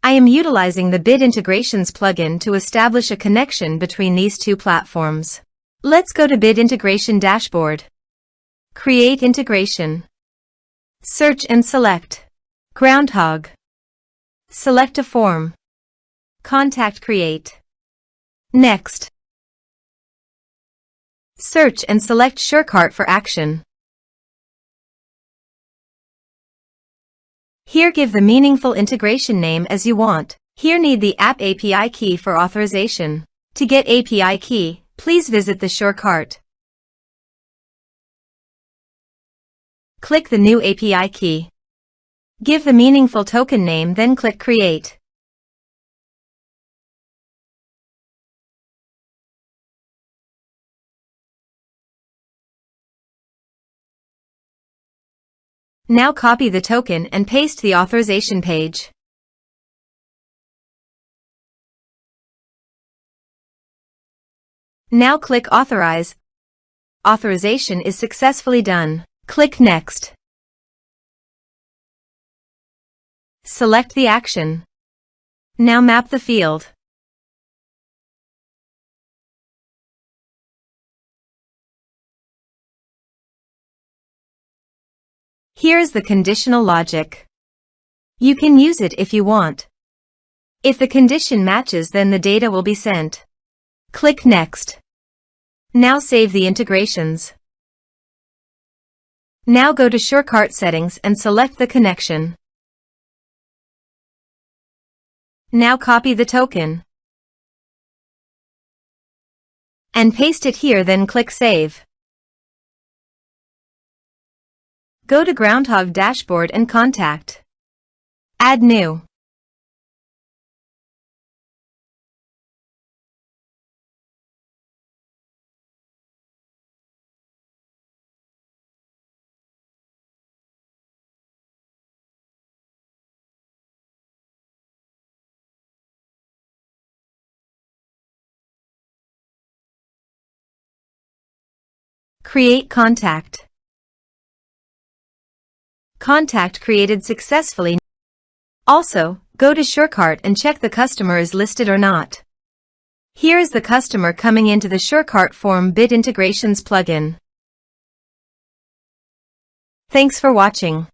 I am utilizing the Bit Integrations plugin to establish a connection between these two platforms. Let's go to Bit Integration Dashboard. Create integration. Search and select Groundhogg. Select a form. Contact create. Next. Search and select SureCart for action. Here give the meaningful integration name as you want. Here need the app API key for authorization. To get API key, please visit the SureCart. Click the new API key. Give the meaningful token name, then click Create. Now copy the token and paste the authorization page. Now click Authorize. Authorization is successfully done. Click Next. Select the action. Now map the field. Here is the conditional logic. You can use it if you want. If the condition matches, then the data will be sent. Click Next. Now save the integrations. Now go to SureCart settings and select the connection. Now copy the token and paste it here, then click Save. Go to Groundhogg Dashboard and Contact. Add new. Create contact. Contact created successfully. Also, go to SureCart and check the customer is listed or not. Here is the customer coming into the SureCart form Bit Integrations plugin. Thanks for watching.